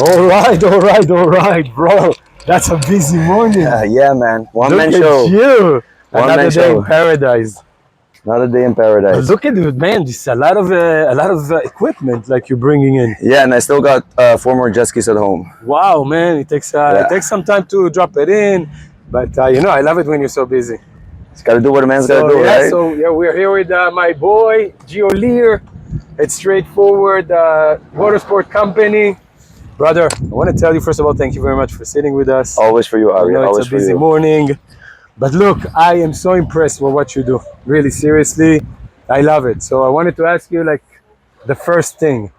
All right, bro. That's a busy morning. Yeah, man. One Look man at show. you. One Another man day show. in paradise. Another day in But paradise. look at it, man. This is a lot of equipment like you're bringing in. Yeah, and I still got 4 more jet skis at home. Wow, man. It takes some time to drop it in, but I love it when you're so busy. It's got to do what a man's got to do, yeah, right? so yeah, we're here with my boy Gio Lear. It's straightforward motorsport company. Brother, I want to tell you first of all, thank you very much for sitting with us. Always for you, I Ari. know Always it's a for busy you. morning, but look, I am so impressed with what you do. Really, seriously, I love it. So I wanted to ask you, like, the first thing,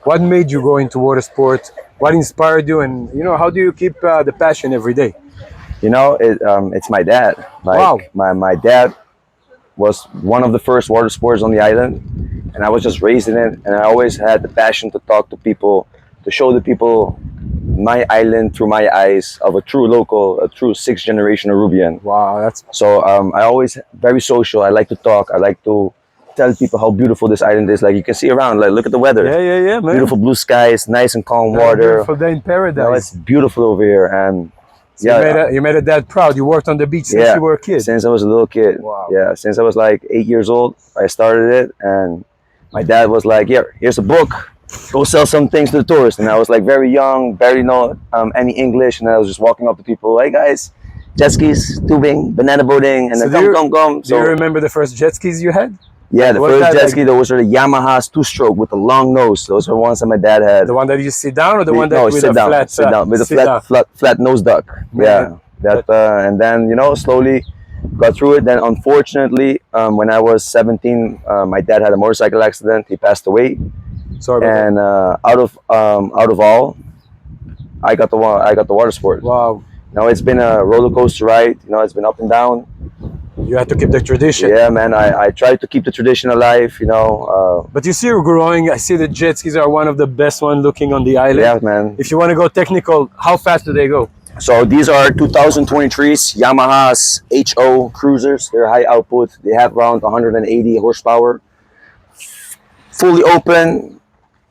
what made you go into water sport? What inspired you, and how do you keep the passion every day? It's my dad. Wow. My dad was one of the first water sports on the island, and I was just raised in it, and I always had the passion to talk to people, to show the people my island through my eyes of a true local, a true sixth-generation Arubian. Wow, that's So I always very social. I like to talk. I like to tell people how beautiful this island is. Like you can see around. Like look at the weather. yeah, man. Beautiful blue skies, nice and calm Very water. beautiful day in paradise. It's beautiful over here, and So you made a dad proud. You worked on the beach since you were a kid. Since I was a little kid. Wow. Yeah, since I was like 8 years old, I started it, and my dad was like, "Yeah, here's a book. Go sell some things to the tourists." And I was like very young, barely know any English, and I was just walking up to people, "Hey guys, jet skis, tubing, banana boating," and So then come. Do you remember the first jet skis you had? Yeah, the Was first that jet like- ski, those were the Yamaha's two-stroke with the long nose. Those were ones that my dad had. The one that you sit down, or the one that No, with sit a down, flat, sit down with a sit down? flat nose duck. Yeah, and then slowly got through it. Then unfortunately, when I was 17, my dad had a motorcycle accident. He passed away, Sorry about and out of all, I got the water sport. that. Wow, Now it's been a roller coaster ride. It's been up and down. you had to keep the tradition. Yeah, man. I tried to keep the tradition alive. But you see, you're growing. I see the jet skis are one of the best one looking on the island. Yeah, man. If you want to go technical, how fast do they go? So these are 2023's Yamaha's HO cruisers. They're high output. They have around 180 horsepower. Fully open,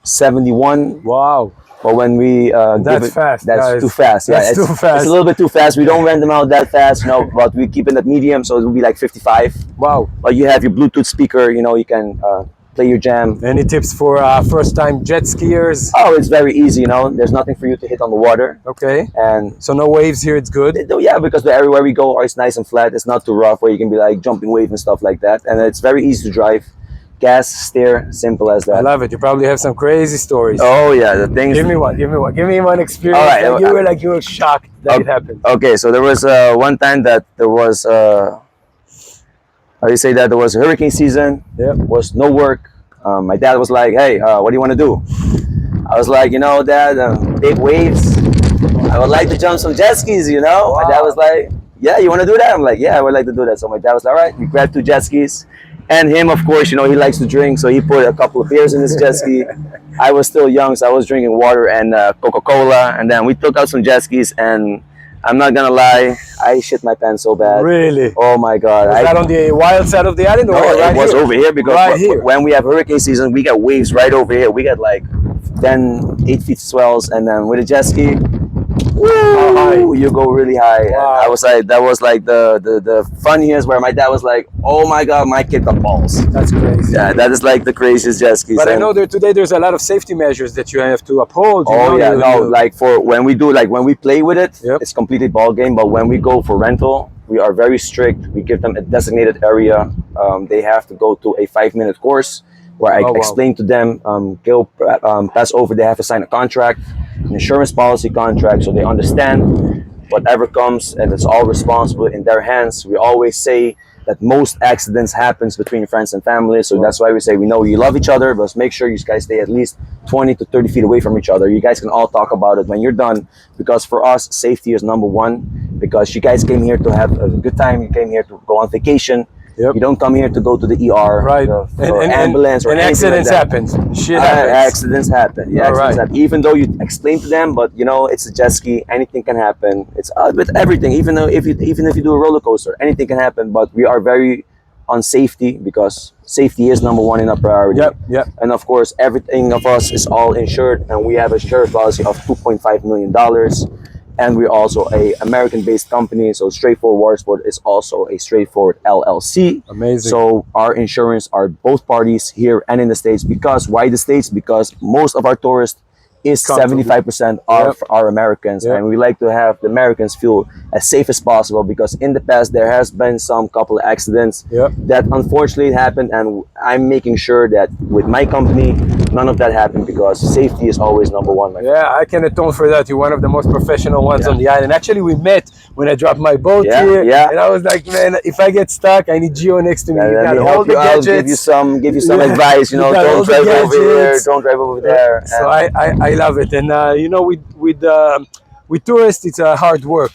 71. Wow, But when we That's fast, that's guys. too fast. Yeah, That's too fast. It's a little bit too fast. We don't rent them out that fast, but we keep it at medium, so it will be like 55. wow. But you have your Bluetooth speaker. You can play your jam. Any tips for first-time jet skiers? Oh, it's very easy. There's nothing for you to hit on the water, Okay, and so no waves here. It's good. yeah, because everywhere we go, it's nice and flat. It's not too rough where you can be like jumping wave and stuff like that. And it's very easy to drive. Gas, steer, simple as I that. love it. You probably have some crazy stories. Oh yeah, the things. Give me one. Give me one experience. All right, that you were shocked that it happened. Okay, so there was one time that there was how do you say that, there was hurricane season. Yep. Was no work. My dad was like, "Hey, what do you want to do?" I was like, Dad, big waves. I would like to jump some jet skis. Wow. My dad was like, "Yeah, you want to do that?" I'm like, "Yeah, I would like to do that." So my dad was like, "All right." We grabbed 2 jet skis. And him, of course, he likes to drink, so he put a couple of beers in his jet ski. I was still young, so I was drinking water and Coca-Cola. And then we took out some jet skis, and I'm not gonna lie, I shit my pants so bad. Really? Oh my God! Was that on the wild side of the island, or No, right it was here? over here because Right here. when we have hurricane season, we get waves right over here. We get like 8 feet swells, and then with a jet ski, woo, you go really high. Wow. And I was like, that was like the funniest, where my dad was like, "Oh my God, my kid got balls." That's crazy. Yeah, that is like the craziest jet skis. But I know today there's a lot of safety measures that you have to uphold. Like when we play with it, Yep. it's completely ball game. But when we go for rental, we are very strict. We give them a designated area. They have to go to a 5-minute course where I explain to them, pass over. They have to sign a contract, an insurance policy contract, so they understand whatever comes, and it's all responsible in their hands. We always say that most accidents happens between friends and family, so that's why we say, we know you love each other, but make sure you guys stay at least 20 to 30 feet away from each other. You guys can all talk about it when you're done, because for us, safety is number one, because you guys came here to have a good time. You came here to go on vacation. Yep. You don't come here to go to the ER, Right. or ambulance, or and anything accidents like that. happen. Shit happens. Accidents happen. Yeah, accidents happen. Even though you explain to them, but you know it's a jet ski. Anything can happen. It's with everything. Even though if you do a roller coaster, anything can happen. But we are very on safety because safety is number one in our priority. Yep. Yep. And of course, everything of us is all insured, and we have a insurance policy of $2.5 million. And we're also a American-based company, so Straightforward Water Sport is also a Straightforward LLC. Amazing. So our insurance are both parties here and in the States. Because why the States? Because most of our tourists is 75% are Americans, and we like to have the Americans feel as safe as possible, because in the past there has been some couple of accidents that unfortunately happened, and I'm making sure that with my company none of that happened, because safety is always number one. I can atone for that. You're one of the most professional ones on the island. Actually, we met when I dropped my boat here, and I was like, man, if I get stuck, I need Gio next to me. You got all the gadgets. I'll give you some advice. You know, don't drive over here, don't drive over there. So I love it, and you know, with tourists, it's hard work.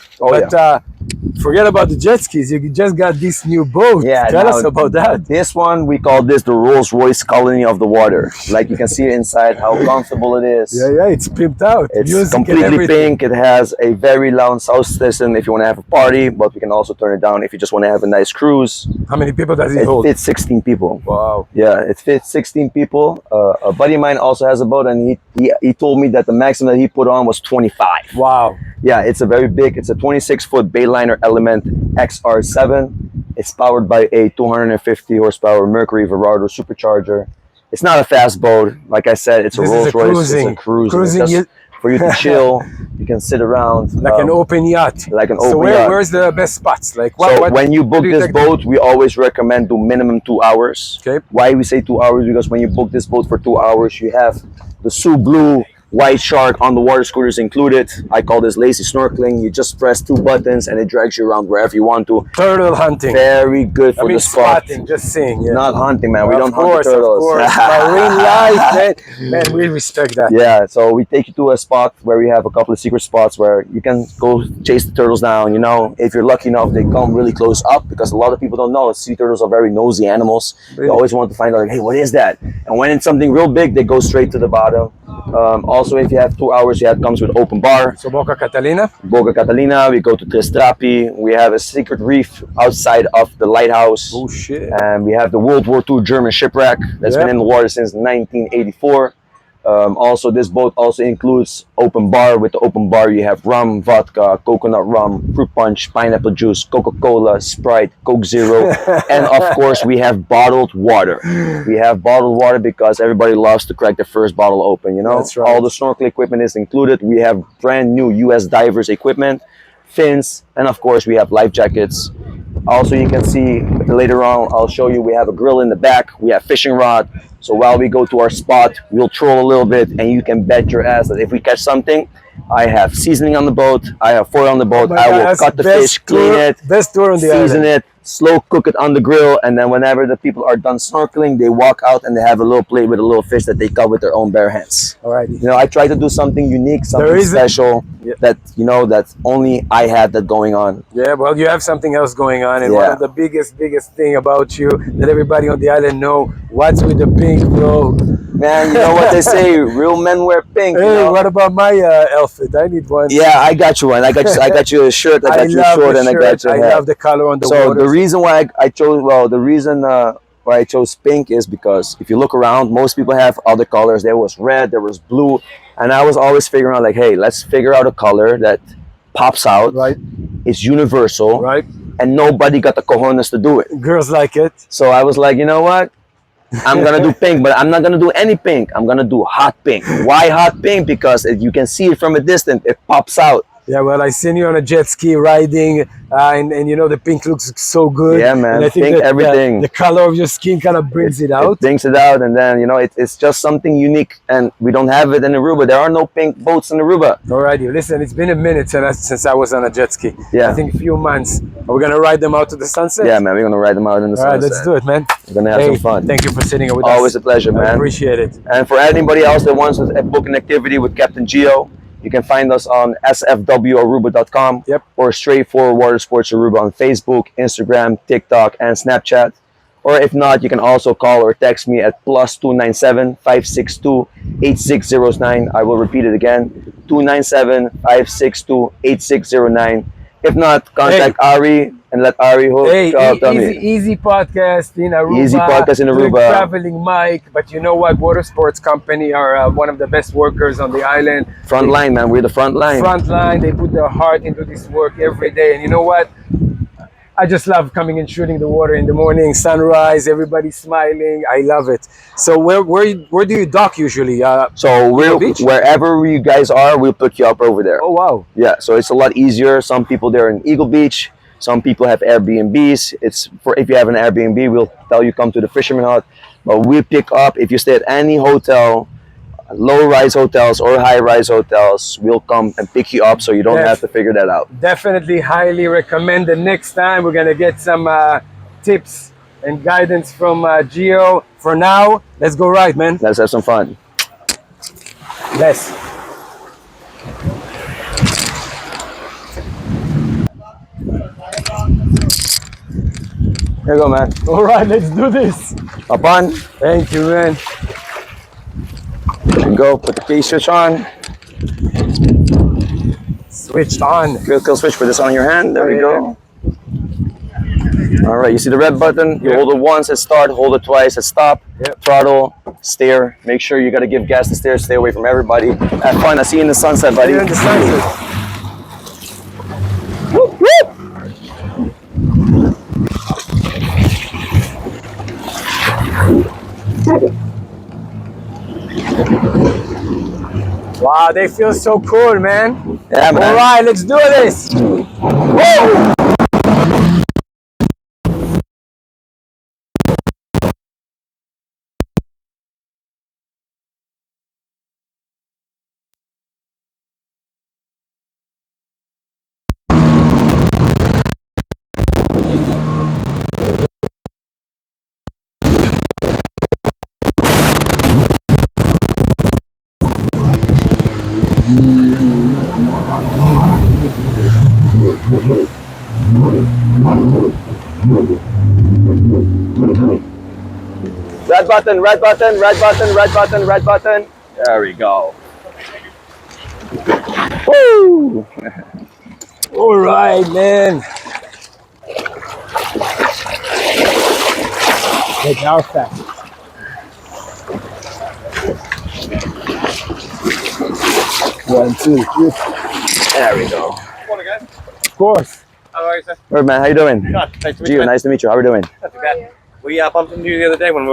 Forget about the jet skis. You just got this new boat. Tell us about that. This one, we call this the Rolls-Royce colony of the water. Like you can see inside how comfortable it is. It's pimped out. It's music completely pink. It has a very loud sound system if you want to have a party, but we can also turn it down if you just want to have a nice cruise. How many people does it hold? It fits 16 people. Wow. Yeah, it fits 16 people. A buddy of mine also has a boat, and he told me that the maximum that he put on was 25. Wow. Yeah, it's a very big, it's a 26-foot Bayliner Element XR7. It's powered by a 250 horsepower Mercury Verado supercharger. It's not a fast boat. Like I said, it's a Rolls Royce. It's a cruising. For you to chill, you can sit around. Like an open yacht. Like an open yacht. So where's the best spots? Like when you book this boat, we always recommend do minimum 2 hours. Okay. Why we say 2 hours? Because when you book this boat for 2 hours, you have the Sue Blue White Shark on the water scooters included. I call this lazy snorkeling. You just press 2 buttons and it drags you around wherever you want to. Turtle hunting. Very good for the spot. Spotting, just saying. Not hunting, man. We don't hunt the turtles. Of course. Marine life, man. We respect that. Yeah, so we take you to a spot where we have a couple of secret spots where you can go chase the turtles down. You know, if you're lucky enough, they come really close up, because a lot of people don't know sea turtles are very nosy animals. Really? They always want to find out, like, hey, what is that? And when it's something real big, they go straight to the bottom. Also, if you have 2 hours, it comes with open bar. So Boca Catalina? Boca Catalina, we go to Trestrapi. We have a secret reef outside of the lighthouse. Oh, shit. And we have the World War II German shipwreck that's been in the water since 1984. Also, this boat also includes open bar. With the open bar, you have rum, vodka, coconut rum, fruit punch, pineapple juice, Coca-Cola, Sprite, Coke Zero, and of course, we have bottled water. We have bottled water because everybody loves to crack their first bottle open. You know, that's right. All the snorkel equipment is included. We have brand new U.S. divers equipment, fins, and of course, we have life jackets. Also, you can see later on, I'll show you, we have a grill in the back. We have fishing rod. So while we go to our spot, we'll troll a little bit, and you can bet your ass that if we catch something, I have seasoning on the boat. I have foil on the boat. I will cut the fish, clean it, season it, slow cook it on the grill, and then whenever the people are done snorkeling, they walk out and they have a little plate with a little fish that they cut with their own bare hands. Alrighty. You know, I try to do something unique, something special that, you know, that only I had that going on. Yeah, well, you have something else going on, and one of the biggest thing about you that everybody on the island know, what's with the pink, bro? Man, you know what they say, real men wear pink. Hey, you know? What about my outfit? I need one. Yeah, I got you one. I got you a shirt. I got you a short, and I got you a hat. I love the color on the water. So waters. the reason why I chose, why I chose pink is because if you look around, most people have other colors. There was red, there was blue, and I was always figuring out, like, hey, let's figure out a color that pops out. Right. It's universal. Right. And nobody got the cojones to do it. Girls like it. So I was like, you know what? I'm gonna do pink, but I'm not gonna do any pink. I'm gonna do hot pink. Why hot pink? Because you can see it from a distance. It pops out. Yeah, well, I seen you on a jet ski riding, and you know, the pink looks so good. Yeah, man, and I think pink, that, everything. The color of your skin kind of brings it out. It brings it out, and then, you know, it's just something unique, and we don't have it in Aruba. There are no pink boats in Aruba. Alrighty, listen, it's been a minute since I was on a jet ski. Yeah. I think a few months. Are we gonna ride them out to the sunset? Yeah, man, we're gonna ride them out in the sunset. All right, let's do it, man. We're gonna have some fun. Thank you for sitting with us. Always a pleasure, man. I appreciate it. And for anybody else that wants to book an activity with Captain Gio, You can find us on sfwaruba.com Yep. or Straightforward Water Sports Aruba on Facebook, Instagram, TikTok, and Snapchat. Or if not, you can also call or text me at +297-562-8609. I will repeat it again, 297-562-8609. If not, contact Ari and let Ari hook. Hey, Tell easy, me. easy podcast in Aruba. Easy podcast in doing Aruba. Traveling mic, but you know what? Water Sports Company are one of the best workers on the island. Front line, man. We're the front line. Front line. They put their heart into this work every day, and you know what? I just love coming and shooting the water in the morning, sunrise, everybody smiling. I love it. So where do you dock usually? So beach? wherever you guys are, we'll pick you up over there. Oh wow! Yeah, so it's a lot easier. Some people there in Eagle Beach. Some people have Airbnbs. It's for if you have an Airbnb, we'll tell you come to the Fisherman Hut. But we pick up if you stay at any hotel, low-rise hotels or high-rise hotels. We'll come and pick you up, so you don't have to figure that out. Definitely, highly recommend. The next time we're gonna get some tips and guidance from Gio. For now, let's go ride, man. Let's have some fun. Yes. Here you go, man. All right, let's do this. Up on. Thank you, man. There you go. Put the key switch on. Switched on. Kill switch. Put this on your hand. There we go. All right. You see the red button? You hold it once at start. Hold it twice at stop. Yep. Throttle. Steer. Make sure you got to give gas to steer. Stay away from everybody. Have fun. I see you in the sunset, buddy. Here in the sunset. Whoop, whoop. Wow, they feel so cool, man. Yeah, man. All right, let's do this. Whoa! Red button, red button, red button, red button, red button. There we go. Woo! All right, man. Take our fast. One, two, three. There we go. Morning, guys. Of course. How are you, sir? All right, man. How you doing? Good. Nice to meet Gio, you. nice to meet you. How are we doing? Not too bad. We bumped into you the other day when we